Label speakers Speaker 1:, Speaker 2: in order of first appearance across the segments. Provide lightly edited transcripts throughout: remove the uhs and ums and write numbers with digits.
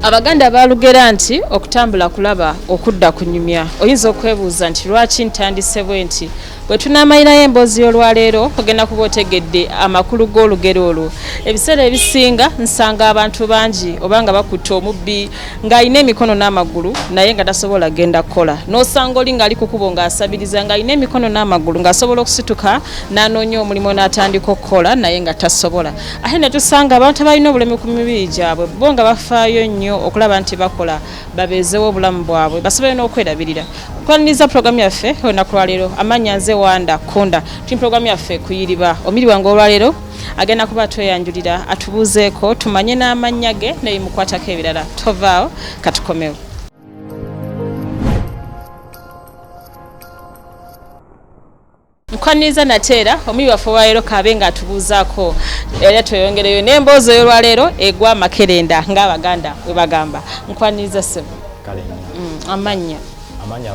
Speaker 1: Abaganda balugera nti okutambula kulaba okudda kunyumya. Oyinza okwebuuza nti lwaki ntandise bwe nti bwe tunamayinayo emboozi y'olwaleero ogenda kuba otegedde amakulu g'olugero olwo. Ebiseera ebisinga nsanga abantu bangi obanga bakutte omubbi ng'alina emikono n'amagulu naye nga tasobola genda kukola. N'osanga oli ng'ali kukubo ng'asabiriza ng'alina emikono n'amagulu ng'asobola okusituka n'anoonya omulimu n'atandika okukola naye nga tasobola. Ate ne tusanga abantu abalina obulemu ku mibiri gyabwe bo nga bafaayo nnyo okulaba nti bakola babeezewo obulamu bwabwe basobole n'okwerabirira. Okwaniriza pulogulaamu yaffe olunaku lwaleero amannya nze Wanda Konda tuli pulogulaamu yaffe kuyiriba omiri wange olwaleero agenda kuba tweyanjulira atubuuzeeko tumanye n'amannya ge nebimukwatako ebirala tovaawo katukomewo. Nkwaniriza nateera omiri waffe olwaleero kabe nga atubuuzaako era tweyongereyo n'emboozi y'olwaleero egwa makerenda ng'Abaganda bwe bagamba. Nkwaniriza ssebo.
Speaker 2: Kale
Speaker 1: amannya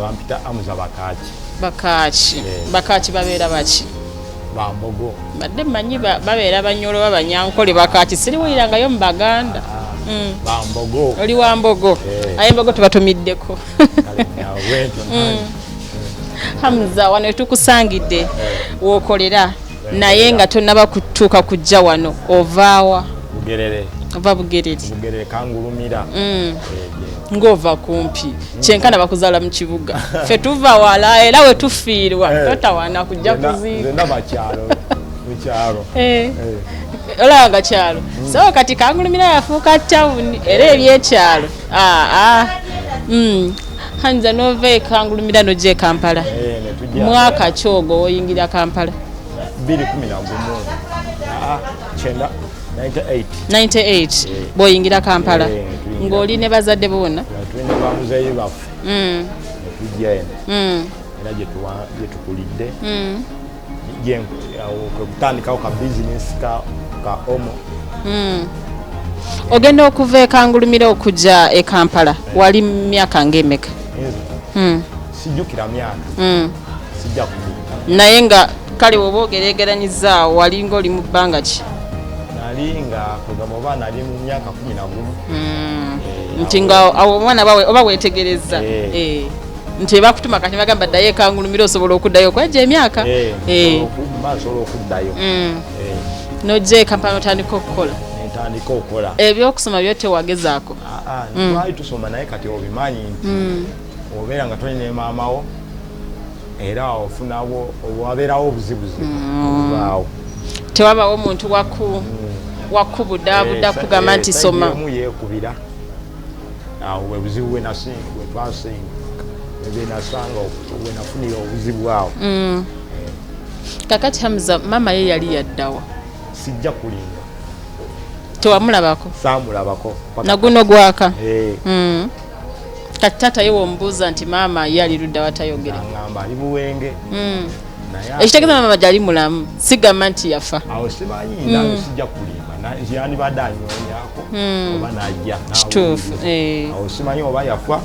Speaker 2: bampita Amuza Bakaaki.
Speaker 1: Bakaaki. Bakaaki babeera baki?
Speaker 2: Bambogo.
Speaker 1: Badde mmanyi babeera Banyoro Banyankole Bakaaki siriwulirangayo mu Baganda.
Speaker 2: Bambogo.
Speaker 1: Oli wa Mbogo. Aye Mbogo tubatumiddeko. Hamza wano tukusangidde wokolera naye nga tonnaba kutuuka kujja wano ovaawa?
Speaker 2: Bugerere.
Speaker 1: Ova Bugerere.
Speaker 2: Bugerere kangulumira.
Speaker 1: Ng'ova kumpi kyenkana bakuzaala mu kibuga ffe tuva wala era we tufiirwa totawaana kujja kuziika.
Speaker 2: Nze bakyalo mu kyalo.
Speaker 1: Olaba kyalo so kati kangulumira yafuuka tawuni era ebyekyalo. Hanza nove kangulumira noje Kampala. Mwaka kyogo oyingira Kampala
Speaker 2: 2011 98
Speaker 1: boyingira Kampala ng'oli ne bazadde bonna
Speaker 2: tulina bamuzeeyi baffe tujja eno era gye tukulidde kutandikawo ka bizinesi ka omo.
Speaker 1: Ogenda okuva e Kangulumira okujja e Kampala wali myaka ng'emeka?
Speaker 2: Sijjukira myaka sijja kumanya
Speaker 1: naye nga kale woba ogereegeranyiza wali ng'oli mu bbanga ki?
Speaker 2: Nali nga kugamba oba nali mu myaka 11
Speaker 1: nti nga awo omwana bawe oba weetegereza nti bakutuma kati bagamba ddayo e Kangulumira osobola okuddayo kwejja emyaka
Speaker 2: osobola okuddayo
Speaker 1: n'ojja e Kampala otandika okukola ebyokusoma byo tewagezaako?
Speaker 2: Twali tusoma naye kati obimanyi nti obeera nga tolina maamawo era ofunawo wabeerawo obuzibuzibu obubaawo
Speaker 1: tewabawo omuntu wakubudaabuda kugamba nti soma
Speaker 2: yeekubira awo bwe buzibu bwe twasinga bwenasanga bwe nafunira obuzibu awo.
Speaker 1: Kakati Hamza maama ye yali yaddawa?
Speaker 2: Sijja kulinda.
Speaker 1: Tewamulabako?
Speaker 2: Saamulabako.
Speaker 1: Naguno gwaka? Kati taata ye wombuuza nti maama ye ali ludda watayogere?
Speaker 2: Ngamba ali Buwenge.
Speaker 1: Ekitegeeza maama gyali mulamu sigamba nti yafa?
Speaker 2: Awo simanyi nange sijja kulimba yandibadde anyoonyako oba najja.
Speaker 1: Kituufu.
Speaker 2: Awo simanyi oba yafa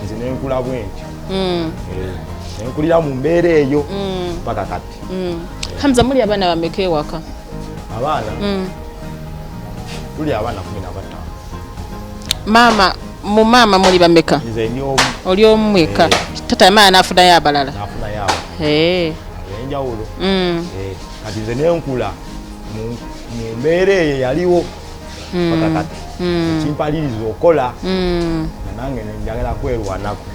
Speaker 2: nze nenkula bwentyo nenkulira mu mbeera eyo paka kati.
Speaker 1: Hamza muli abaana bameka ewaka?
Speaker 2: Abaana tuli abaana 15.
Speaker 1: Mu maama muli bameka?
Speaker 2: Nze ndi omu.
Speaker 1: Oli omu mweka? Tata maama nafunayo abalala?
Speaker 2: Nafunayo abalala. Enjawulo. Kati nze nenkula mu mbeera eyo yaliwo paka kati ekimpaliriza okola nange njagala kwerwanako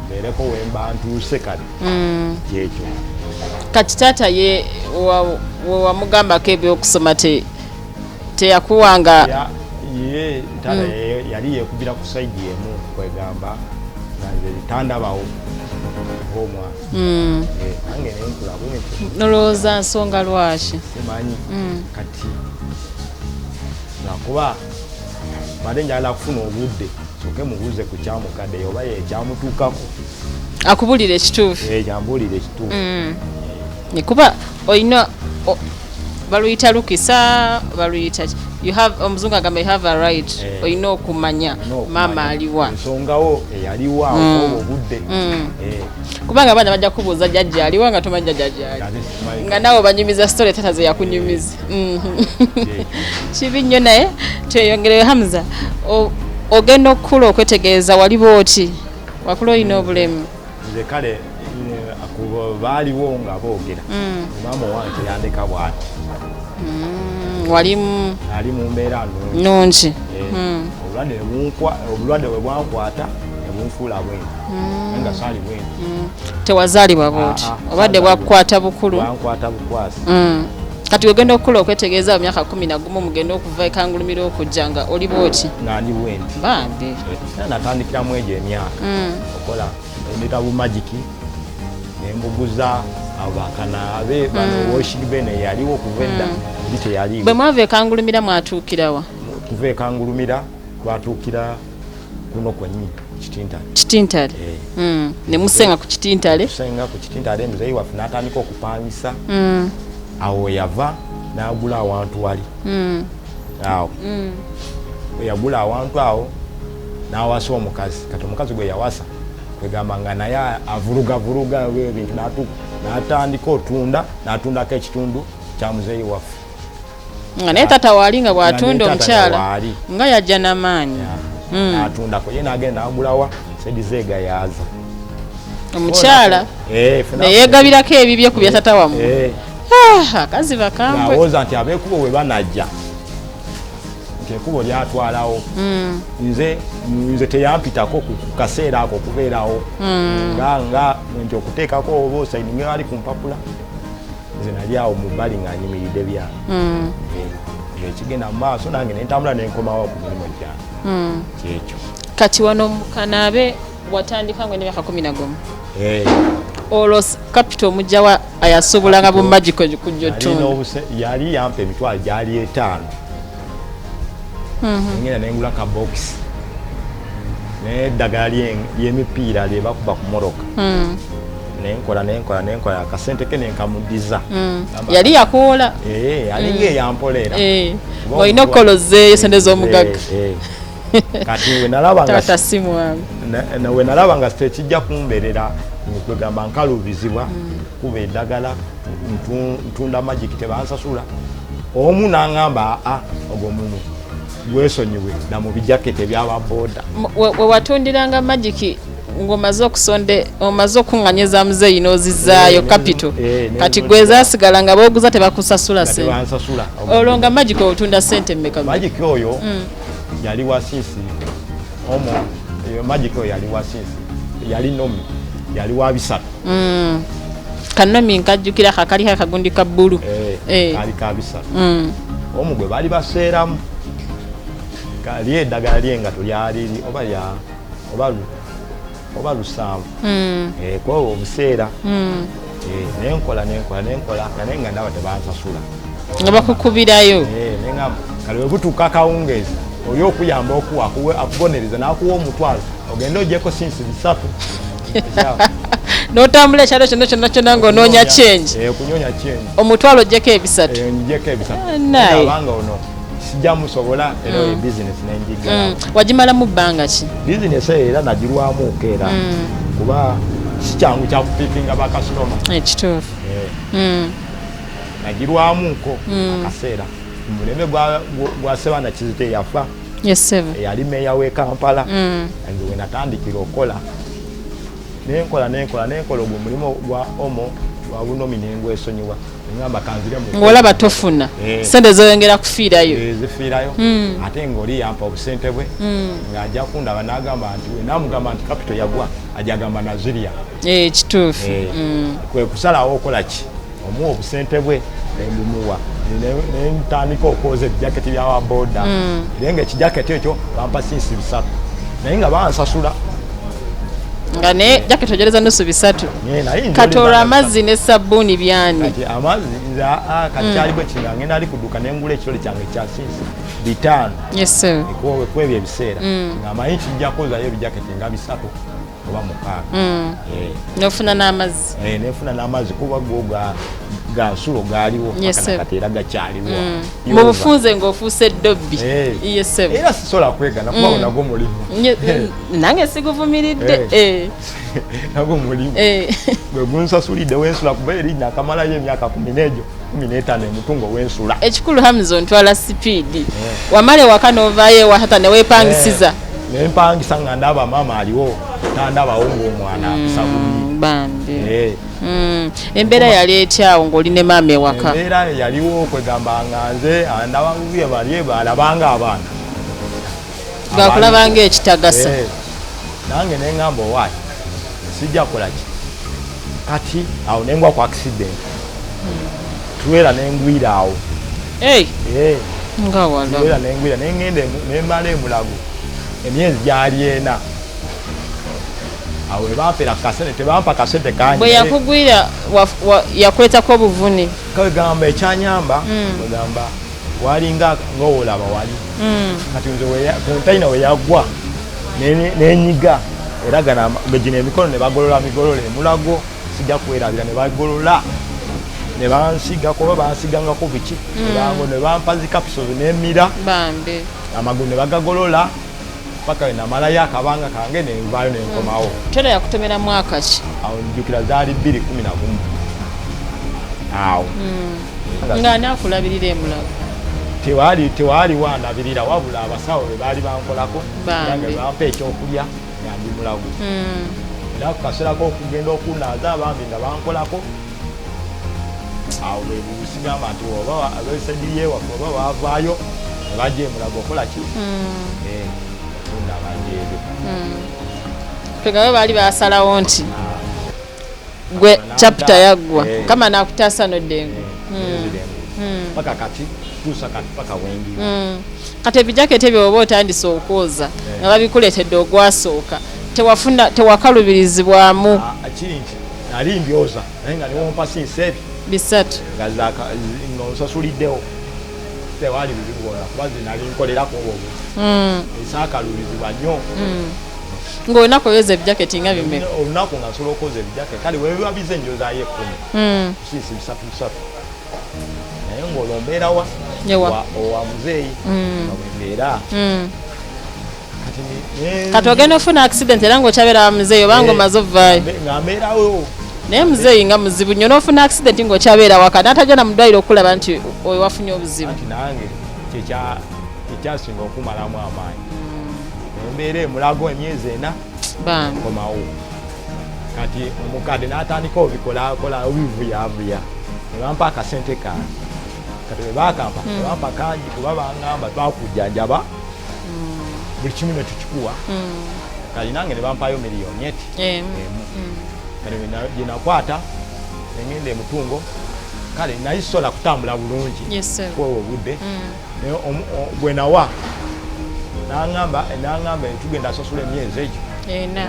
Speaker 2: mbeereko wemba ntuuse kati kyekyo.
Speaker 1: Kati taata ye wamugambako ebyokusoma teyakuwanga?
Speaker 2: Ye tata yali yeekubira ku saidi emu kwegamba nanze tandabawo ng'omwana nange nenkula bwentyo.
Speaker 1: Nolowooza nsonga lwaki?
Speaker 2: Simanyi kati nakuba badde njagala kufuna obudde soke mubuuze ku kyamukadde oba yekyamutuukako
Speaker 1: akubulira ekituufu.
Speaker 2: Kyambuulira ekituufu.
Speaker 1: Kuba olina baluyita lukisa baluyita omuzungu agamba you have a right olina okumanya maama aliwa
Speaker 2: ensongawo eyaliwa oba obudde
Speaker 1: kubanga abaana bajja kubuuza jjajja aliwa nga tomanya jjajja ali nga naawe banyumiza story tata ze yakunyumiza kibi nnyo naye tweyongereyo Hamza ogenda okukula okwetegereza waliwo oti wakula olina obulemu
Speaker 2: nze kale baaliwo nga boogera maama wange yandeka bw'ati
Speaker 1: walimu
Speaker 2: ali mu mbeera
Speaker 1: nnungi
Speaker 2: obulwadde bwe bwankwata nebunfuula bwenti nga saali bwenti
Speaker 1: tewazaalibwa bwoti obadde bwakukwata bukulu
Speaker 2: bwankwata bukwasi
Speaker 1: kati ogenda okukula okwetegeeza mu myaka 11 mugenda okuva ekangulumira okujja nga oli bwoti
Speaker 2: nga ndi bwenti
Speaker 1: bambi
Speaker 2: natandikiramu egyo emyaka okola endeta bumagiki nembuguza abakanaabe bano woshibene yaliwo okuva edda ndi teyaliwo
Speaker 1: bwe mwava ekangulumira mwatuukirawa
Speaker 2: kuva ekangulumira twatuukira kuno kwennyini
Speaker 1: kitintale ne musenga ku kitintale
Speaker 2: muzeeyi waffe n'atandika okupangisa awo yava n'agula awantu wali awo yagula awantu awo n'awasa omukazi kati omukazi gwe yawasa kwegamba nga naye avulugavuruga ebintu n'atandika n'atundako ekitundu kya muzeeyi waffe
Speaker 1: nga naye tata waali nga bw'atunda omukyala nga yajja n'amaanyi
Speaker 2: n'atundako ye n'agenda n'agulawa sedizeega yaaza
Speaker 1: omukyala neyeegabirako ebibye ku bya tata wamu akazi bakambwe
Speaker 2: awooza nti abeekubo bwe banajja nti ekubo lyatwalawo nze teyampitako ku kaseera ako okubeerawo nga nti okuteekako oba osaininga ali ku mpapula nze nali awo mu bbali nga nyimiridde byange ekigenda mu maaso nange nentambula nenkomawo ku mirimu gyange kyekyo
Speaker 1: kati wano mukanaabe watandika nga n'emyaka 11 olwo capital omujjawa ayasobolanga bumagiko kujja otundu
Speaker 2: yali yampa emitwalo gyali 5 ngenda nengula ka box n'eddagala ly'emipiira lye bakuba ku moroka nenkola akasente ke nenkamudiza
Speaker 1: yali yakoola
Speaker 2: alinga eyampoleera
Speaker 1: olina okukolozeeyo sente z'omugagga
Speaker 2: kati we nalaba nga tekijja kumbeerera kwegamba nkalubizibwa kuba eddagala ntunda magiki tebansasula omu n'aŋŋamba ogwo mumu gwesonyiwe na mu bijaketi ebyababooda
Speaker 1: we watundiranga magiki ng'omaze okuŋŋanyiza muzeeyi n'ozizaayo capital kati gwe zaasigala nga booguza tebakusasula sente olwo nga magiki otunda sente mmeka
Speaker 2: magiki oyo yali wasiisi magiki oyo yali wasiisi yali nomi yali wa 3
Speaker 1: kanomi nkajjukira kakali akagundi ka bbulu
Speaker 2: kali ka 3 omu gwe baali baseeramu kali eddagala lyenga tulyaliri oba lusanvu kwobo obuseera nenkola naye nga ndaba tebansasula
Speaker 1: nga bakukubirayo
Speaker 2: kale bwe butuuka akawungeezi oli okuyamba akubonereza n'akuwa omutwalo ogende ogyeko sinsi 3
Speaker 1: n'otambula ekyalo kyonna ng'onoonya change
Speaker 2: okunyonya change
Speaker 1: omutwalo ogyeko 3
Speaker 2: ngyeko 3 abanga ono sijja musobola era ebizinesi nenjigala
Speaker 1: wagimalamu bbanga ki
Speaker 2: bizinesi era nagirwamuuko era kuba sikyangu kyakupipinga bakasitoma
Speaker 1: ekituufu
Speaker 2: nagirwamuuko akaseera muleme gwa Sebana Kizito yafa eyali meeya w'e Kampala nange we natandikira okukola nenkola ogwo mulimu gwa omo gwa bunomi nengwesonyiwa ngamba kanzire mu
Speaker 1: ng'olaba tofuna sente zoyongera kufiirayo
Speaker 2: zifiirayo ate ng'oli yampa obusente bwe ng'ajja kundaba n'agamba nti we namugamba nti capital yagwa ajagamba Naziria
Speaker 1: kituufu
Speaker 2: kwe kusalawo okola ki omuwa obusente bwe nembumuwa nentandika okwoza ebijaketi byawabooda era nga ekijaketi ekyo bampa sinsi 3 naye nga bansasula
Speaker 1: nga ne jaketi ogereza nusu 3 katoola amazzi ne sabbuuni byani
Speaker 2: kati amazzi kati kyali bwe kinga ngenda ali kuduka nengula ekitole kyange kya sinsi 5 kwebyo ebiseera nga amanyi kijja kuzayo ebijaketi nga 3 oba 6
Speaker 1: nofuna n'amazzi
Speaker 2: nefuna n'amazzi kuba go ga nsulo gaaliwo kati era gakyaliwo
Speaker 1: mu bufunze ng'ofuuse eddobbi yesebo
Speaker 2: era sisobola kwegana kuba nago mulimu
Speaker 1: nange siguvumiridde
Speaker 2: nago mulimu gwe gunsasulidde wensula kuba eri nakamalayo emyaka 15 emutungo wensula
Speaker 1: ekikulu Hamza ntwala sipiidi wamale waka novaayo ewahata neweepangisiza
Speaker 2: nempangisa nga ndaba maama aliwo tandabawo ng'omwana akusabuli
Speaker 1: bambi embeera yali etyawo ng'oli ne maama ewaka
Speaker 2: embeera yaliwo kwegamba nga nze ndababuye balye balabanga abaana
Speaker 1: gakulabanga ekitagasa
Speaker 2: nange neŋŋamba owaayi sijja kukola ki kati awo nengwa ku accident tuwera nengwira awo
Speaker 1: nga wala
Speaker 2: tuwera nengwira nengenda nembala emulago emyezi gyali 4 awo ebampera kasente tebampa kasente kanyi
Speaker 1: bwe yakugwira yakwetako obuvuni
Speaker 2: kagamba ekyanyamba kagamba walinga ng'owolaba wali kati nze kontaina we yagwa nenyiga era gino emikono ne bagolola migolole emulago sijja kwerabira ne bagolola ne bansigako oba bansigangako biki ne bampa zikapisozi n'emira amagulu ne bagagolola paka namalayo akabanga kange nenvaayo nenkomawo
Speaker 1: tera yakutomera mwaka ki
Speaker 2: awo njukira zaali 2011 awo
Speaker 1: nga naakulabirira emulago
Speaker 2: tewali wandabirira wabula abasawo be baali bankolako nange bampa ekyokulya yandi mulago era kukaseerako okugenda okunaaza abambi nga bankolako awo bebusigamba nti oba abesediriyewafe oba bavaayo ne bajja emulago okola ki
Speaker 1: twegabe baali basalawo nti gwe chapter yaggwa kama nakutaasa noddengo
Speaker 2: paka kati tuusa kati paka wengi
Speaker 1: kati ebijaketi ebyo oba otandise okwoza nga babikuleetedde ogwasooka tewakalubirizibwamu
Speaker 2: kiri nti nali mbyoza naye nga niwompa sinseebi
Speaker 1: 3
Speaker 2: nga onsasuliddewo tewali bibigona kuba zinali nkolerako obwo esaakalubizibwa nnyo
Speaker 1: ng'olunaku oyoza ebijaketi nga bimeka
Speaker 2: olunaku nga nsobola okoza ebijaketi kale webiba bize njozaayo 10 siisi 3 naye ng'olwo mbeerawa owa muzeeyi nga bwembeera
Speaker 1: kati ogenda ofuna accident era ng'okyabeera wa muzeeyi obanga omaze ovaayo
Speaker 2: nga mbeerawo
Speaker 1: naye muzeeyi nga muzibu nnyo n'ofuna accident ng'okyabeera waka n'atajja na mu ddwaliro okulaba nti oyo wafunye obuzibu
Speaker 2: anti nange ekyasinga okumalamu amaanyi embeera emulago emyezi 4 komawo kati omukadde n'atandika obikolakola obivuyavuya nebampa akasente kange kati webakampa nebampa kangi kuba bangamba twakujjanjaba buli kimu ne tukikuwa kati nange nebampayo miliyoni emu kati gyenakwata engenda emutungo kale nayisola kutambula bulungi kwewo obudde gwenawa nangamba tugenda asasula emyezi egyo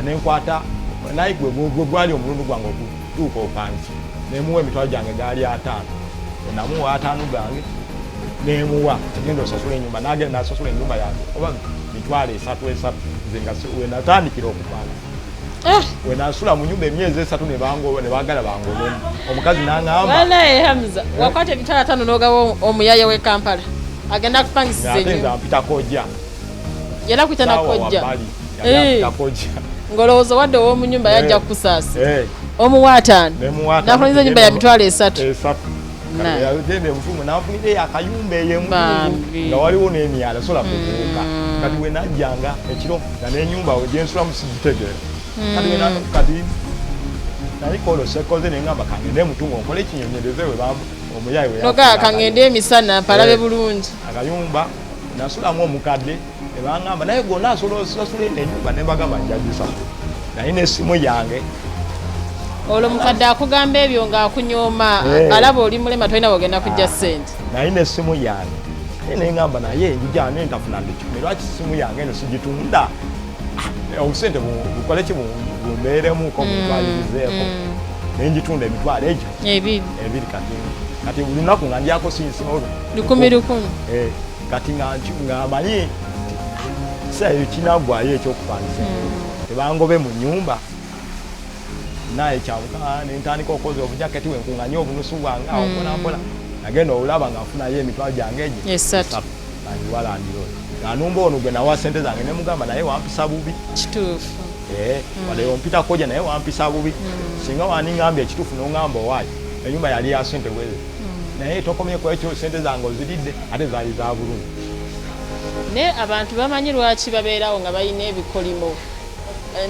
Speaker 2: nenkwata naye gwe gwali omulundu gwange okutuuka opansi nemuwa emitwalo gyange gaali 5 namuwa 5 gange nemuwa tugenda osasula enyumba nagenda nasasula enyumba yange oba mitwalo 3 nze nga wenatandikira okupanga wenasula mu nyumba emyezi 3 ne bagala bangobemu omukazi nangamba
Speaker 1: walaye Hamza wakwata emitwalo 5 n'ogaba omuyaya w'e Kampala agenda kupangisiza enyumba
Speaker 2: mpita kojja
Speaker 1: yala kutana kojja ngolowooza wadde ow'omu nyumba yajja kukusaasa omuwa 5 nakulonyiza nyumba ya mitwalo 3
Speaker 2: yagenda ebufumu nafunire akayumba eyemutungu nga waliwo n'emyala sola kubuuka kati wenajjanga ekiro nga n'enyumba gyensulamu sigitegeera kati nalikolo sekoze nengamba kangende emutungo nkole ekinyonyereze omuyayi
Speaker 1: noga kangende emisana palabe bulungi
Speaker 2: akayumba nasulamu omukadde nebangamba naye gonna asobola osasula enyumba nebagamba njagisa naye n'essimu yange
Speaker 1: olwo mukadde akugamba ebyo ng'akunyooma alaba oli mulema tolina bwogenda kujja ssente
Speaker 2: naye n'essimu yange naye nengamba naye njijane ntafuna ndekikumi lwaki essimu yange eno sigitunda obusente bukole ki bumbeeremuko butwalirizeeko naye njitunda emitwalo egyo ebiri kati buli lunaku nga ndyako sinsimu
Speaker 1: 1,000
Speaker 2: kati nga manyi ekiseera ekyo kinagwayo ekyokupangisa tebangobe mu nyumba naye kyamuka nentandika okoza obujaketi wenkunganya obunusu bwange awo mpolampola nagenda olaba nga nfunayo emitwalo gyange egi
Speaker 1: esatu
Speaker 2: nandiwalandiro anumba ono gwe nawa sente zange nemugamba naye wampisa bubi
Speaker 1: kituufu
Speaker 2: wale ompita koja naye wampisa bubi singa waningambye ekituufu nongamba owaayo enyumba yali ya sente bweze naye tokomyeko ekyo sente zange oziridde ate zaali za bulungi
Speaker 1: ne abantu bamanyi lwaki babeerawo nga balina ebikolimo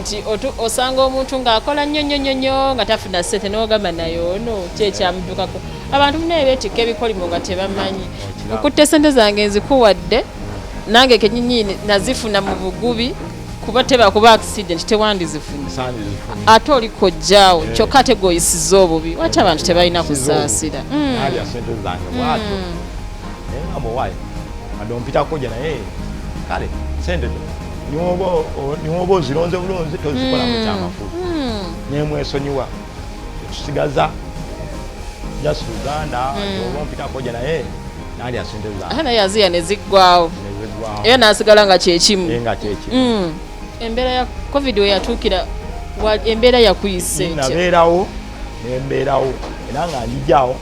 Speaker 1: nti osanga omuntu ng'akola nnyo nga tafuna ssente n'ogamba naye ono kyekyamudukako abantu munaye beetikka ebikolimo nga tebamanyi okutte ssente zange nzikuwadde nange kenyinyi nazifuna mu bugubi kuba teba kuba accident tewandizifuna ate oli kojjaawo kyokka ate goyisiza obubi wati abantu tebalina kusaasira
Speaker 2: alya sente zange bwatyo ngamba owaayo adompitako gye naye kale sente niwoba ozironze bulunzi tozikola mu kyamakulu nemwesonyiwa tusigaza just Uganda oba ompitako gye naye nalya sente zange
Speaker 1: naye aziya neziggwawo era nasigala nga kyekimu embeera ya covid we yatuukira embeera yakuyise
Speaker 2: nabeerawo nembeerawo era nga njijjawo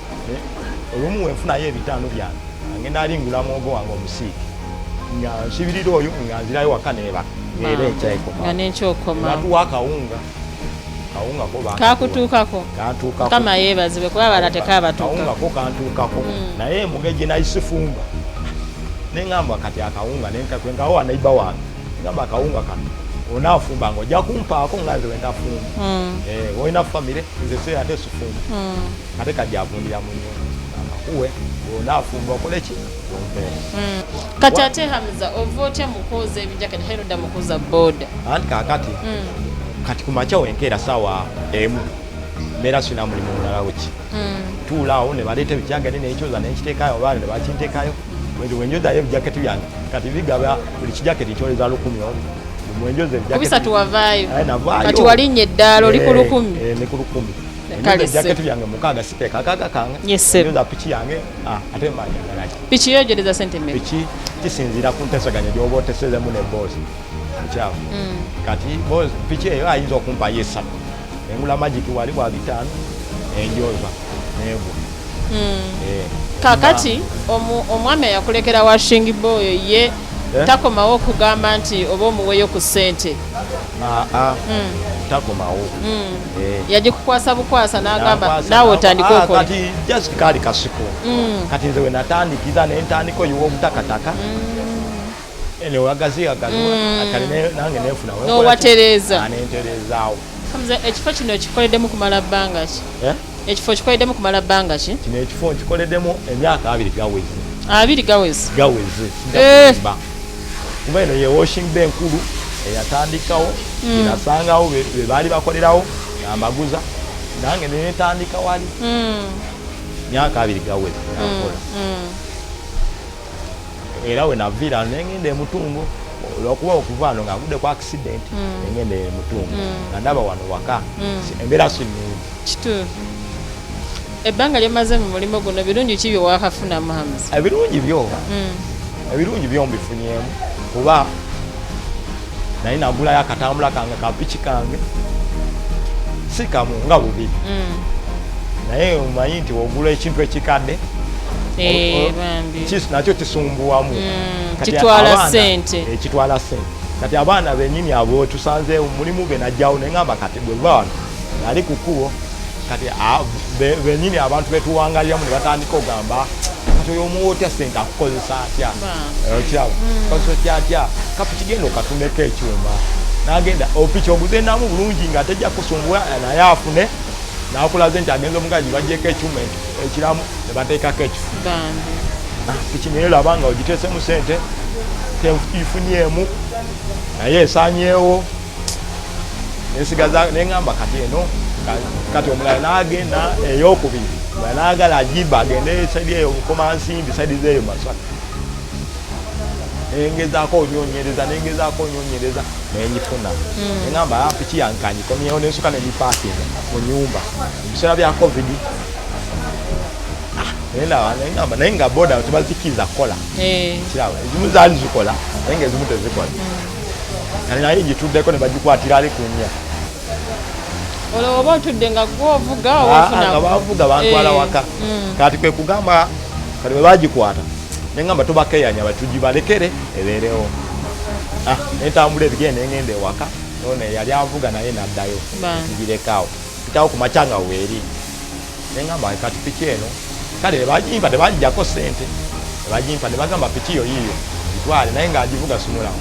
Speaker 2: olumu wenfunayo ebitaano byange ngenda alingula mwogo wange omusiike nga nsibirira oyo nga nzirayo waka neeba ng'era ekyaekoma
Speaker 1: nga n'ekyokoma
Speaker 2: natuwa akawunga
Speaker 1: kakutuukako kama yeebazibwe kuba bala tekabatuuka
Speaker 2: kawungako kantuukako naye mugeje nayisifumba neŋŋamba kati akawunga nenkakwengawo wanaiba wange ngamba akawunga kano onaafumba nga ojja kumpaako nga nze wendafumba olina famire nze se ate sifumba ate kadi avundira mu nyumba amakuwe onaafumba okole ki
Speaker 1: kati ate Hamza ova otya mukuuza ebijaketi hainoda mukuuza boda
Speaker 2: anti kakati kati kumakya wenkeera sawa emu mbeera sina mulimu mulala weki tuulaawo ne baleeta ebijaketi nekyoza nenkiteekayo obaana ne bakinteekayo wenjozayo ebijaketi byange kati bigaba buli kijaketi nkyoleza 100 mwenjoza
Speaker 1: ebisatu wavaayo kati walinnya eddaala oli ku 100
Speaker 2: ne ku 10 ebijaketi byange mukaaga siteeka akaaga kange njoza piki yange ate manyangalaki
Speaker 1: piki yogereza sente mmeka
Speaker 2: piki kisinziira ku ntesaganya gyoba otesezemu ne boozi mukyawo kati piki eyo ayinza okumpayo esatu engula magiki wali bwa 5 enjoza nebwa
Speaker 1: kakati omwami yakulekera washing boy ye takomawo okugamba nti oba omuweeyo ku ssente
Speaker 2: takomawo
Speaker 1: yagikukwasa bukwasa n'agamba naawe otandika okola
Speaker 2: kati just kaali kasiko kati nze we natandikiza nentandika oyiwa obutakataka newagaziagazi kali nange nefuna
Speaker 1: n'owatereeza
Speaker 2: nenterezaawo
Speaker 1: ekifo kino kikoleddemu kumala bbanga ki ekifo kikoleddemu kumala bbanga ki
Speaker 2: kino ekifo nkikoleddemu emyaka 2 gawezi
Speaker 1: 2 gawezi
Speaker 2: kuba eno ye washing bay enkulu eyatandikawo nasangawo be baali bakolerawo nambaguza nange netandika wali myaka 2 gawezi nakola era we naviira nengenda emutungo olwokuba okuva ano nga ngudde ku accident nengenda emutungo nga ndaba wano waka embeera sinungi
Speaker 1: kituufu ebbanga lyemaze mu mulimu guno birungi ki bye wakafunamu Hamza
Speaker 2: ebirungi byo mbifunyemu kuba naye nagulayo akatambula kange kapiki kange si kamu nga bubiri naye omanyi nti wogula ekintu ekikadde nakyo kisumbuwamu
Speaker 1: kitwala ssente
Speaker 2: kati abaana benyini abo tusanze mulimu benajjawo neŋŋamba kati bwe baano ali ku kkubo kati benyini abantu betuwangaliramu ne batandika ogamba kati oyo omuwa ssente akukozesa atya okyabo kozesa atya kapiki genda okatuneko ekyuma nagenda opiki oguzendamu bulungi nga tejja kusumbula naye afune nakulaze nti agenza omugaji bajjeko ekyuma ekiramu ne bateekako ekifu piki naye labanga ogiteesemu ssente tefunyeemu naye esanyeewo nesigaza neŋŋamba kati eno kati omulala n'agenda ey'okubiri n'agala ajiba agende esaidi eyo bukomansimbi saidi zeeyo maswa nengezaako onyonyereza nenyifuna neŋŋamba piki yange kanyikomyewo nensuka nenipaakinga mu nyumba ebiseera bya covid neŋŋamba naye nga boda tebazikiriza kukola kiraba ezimu zaali zikola naye nga ezimu tezikola kati naye gituddeko ne bagikwatira ali ku nnya
Speaker 1: olwo oba otudde nga gwovuga
Speaker 2: nga bavuga bantwala waka kati kwe kugamba kati bwe bagikwata nengamba tubakeyanya batugibalekere ebeerewo netambula ebigenda engenda ewaka none yali avuga naye naddayo tugirekawo pitawo ku macanga weeri nengamba kati piki eno kale nebagimpa tebagijjako sente nebagimpa nebagamba piki yo yiyo itwale naye ngaagivuga sumulawo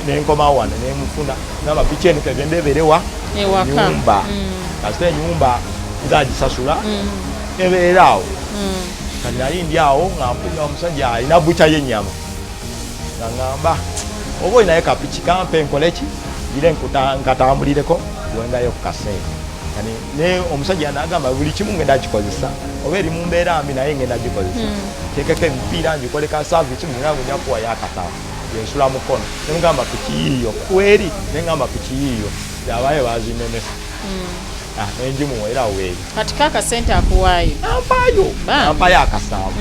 Speaker 2: nenkomawo wano nemufuna namba piki eno kegenda ebeerewa nyumba kasita enyumba nzagisasula ebeeraawo kati nali ndi awo nga mpulira omusajja alina buca y'ennyama nga ngamba oba olinayo kapiki kampe nkoleki ngire nkatambulireko wengayo ku kasente kani ne omusajja n'agamba buli kimu ngenda gikozesa oba eri mu mbeera mbi naye ngenda gikozesa tekeko emipiira ngikoleka saavisi mulina nja kuwayo akatabo yensula mukono nemugamba piki yiiyo kweri nengamba piki yiiyo yabayo bazinemesa nenjimuwera weeri
Speaker 1: kati kakasente akuwaayo
Speaker 2: nampayo akasaamu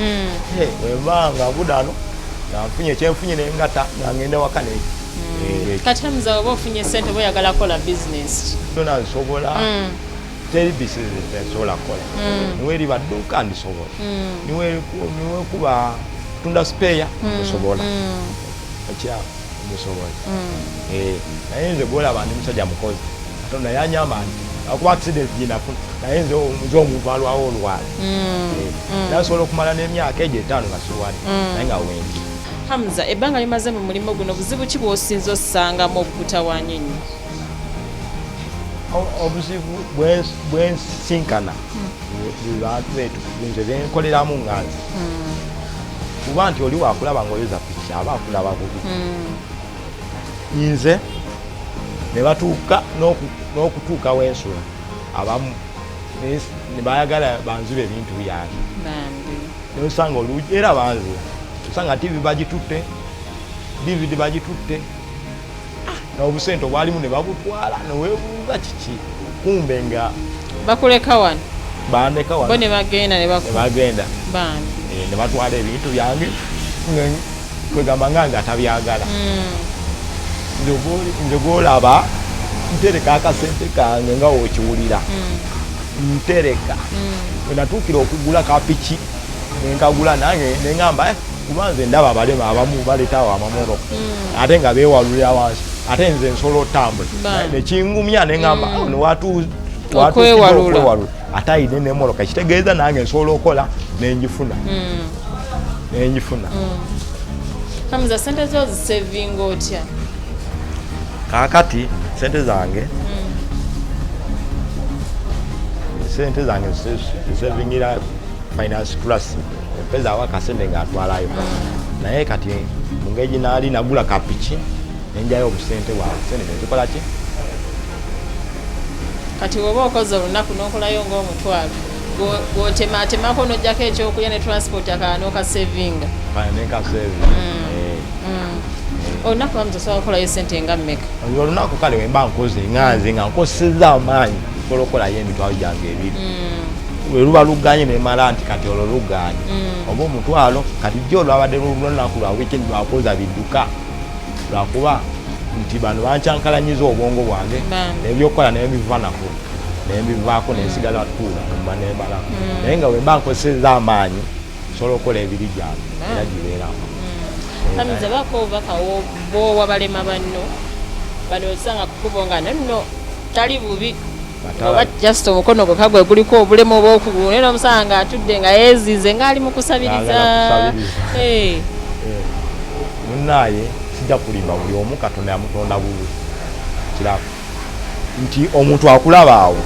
Speaker 2: wembanga budano nanfunye ekyenfunye nengata nangenda waka
Speaker 1: kati Hamza oba ofunye sente oba oyagala kola bizinesi
Speaker 2: dona nsobola teri bizinesi nsobola kola niwe eri badduuka ndisobola niwe kuba tunda speya nsobola ekya nsobola naye nze gwolaba ndi musajja mukozi katonda yanyamba akuba accident ginafuna naye nze omuntu alwawo olwala nasobola okumala n'emyaka egyo 5 nga siwali naye nga wendi.
Speaker 1: Hamza, ebbanga limaze mu mulimo guno buzibu ki bw'osinza ossangamu obutawaanya ennyo?
Speaker 2: Obuzibu bwensinkana bantu beetu nze benkoleramu nganze kuba nti oli waakulaba ng'oyoza piki aba akulaba bubi nze ne batuuka n'okutuuka wensula abamu ne bayagala banzula ebintu byange nosanga oluugi era banzula osanga TV bagitutte DVD bagitutte n'obusente obwalimu ne babutwala neweebuuza kiki kumbe nga
Speaker 1: bakuleka wano
Speaker 2: bandeka wano
Speaker 1: bo ne bagenda
Speaker 2: ne batwala ebintu byange kwegamba nga tabyagala nze gwolaba ntereka akasente kange nga wokiwulira ntereka wenatuukira okugula kapiki nenkagula nange neŋŋamba kuba nze ndaba abalema abamu baletawo amamoroka ate nga beewalulira wansi ate nze nsobola otambula nekingumya neŋŋamba okwewalula ate ayine nemoroka ekitegeeza nange nsobola okola nenjifuna
Speaker 1: Hamza, sente zo zisevinga otya?
Speaker 2: Kakati sente zange zisevingira finance trust mpeza awakasente ngaatwalayo naye kati mungeri naali nagula kapiki nenjayo obusente bwawe sente nezikola ki
Speaker 1: kati oba okoze olunaku n'okolayo ng'omutwalo gw'otematemako n'ojjako ekyokulya ne transport akalala n'okasevinga olunaku Hamza osobola okolayo sente nga mmeka?
Speaker 2: Olunaku kale wemba nkoze nganze nga nkosezza amaanyi osobola okolayo emitwalo gyange ebiri lwe luba luganye nemala nti kati olwo luganye oba omutwalo kati jjo olwabadde lunaku lwa weekend lwakoza bidduka lwakuba nti bano bankyankalanyiza obwongo bwange nebyokukola nebivanako nembivaako nensigala tuula nba nemalako naye nga wemba nkosezza amaanyi osobola okukola ebiri gyange era gibeeramu.
Speaker 1: Hamza, bako obubaka bw'owa balema banno bano osanga kukubo nga nonno tali bubi oba just omukono gwe kagwe guliko obulemu oba okugulu naye n'omusanga nga atudde nga yeezize ng'ali mu kusabiriza
Speaker 2: munnaye sijja kulimba buli omu Katonda yamutonda bubi kiraba nti omuntu akulaba awo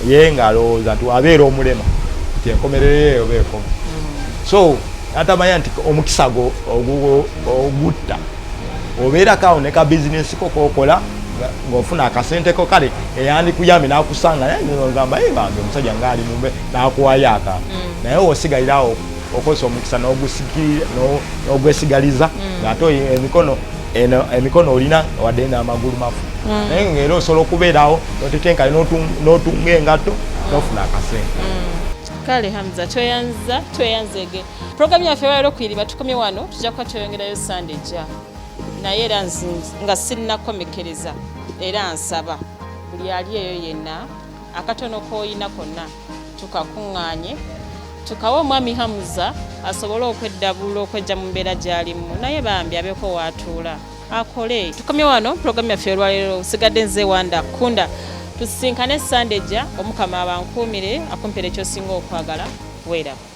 Speaker 2: ye ng'alowooza nti abeera omulema nti enkomerero yeeyo beekoma so natamanya nti omukisa ogutta obeerako awo ne ka bizinesi ko kokola ng'ofuna akasenteko kale eyandikuyambe n'akusanga naye ngamba bambi omusajja ng'ali mumbe n'akuwayo akantu naye osigalirawo okozesa omukisa n'ogwesigaliza ng'ate emikono olina wadde n'amagulu mafu naye ng'era osobola okubeerawo notetenkale n'otunga engatto n'ofuna akasente.
Speaker 1: Kale Hamza, tweyanzege programu yaffe leero kwiriba tukomye wano tujja kuba tweyongerayo Sunday ejja naye era nga sinnakomekereza era nsaba buli ali eyo yenna akatono k'oyina konna tukakuŋŋaanye tukawa omwami Hamuza asobole okweddabula okwejja mu mbeera gy'alimu naye bambi abeeko waatuula akole. Tukomye wano pulogulaamu yaffe olwaleero, sigadde nze Wanda Kunda. Tusisinkane Sande ejja, Omukama abankuumire akumpere ekyosinga okwagala. Weeraba.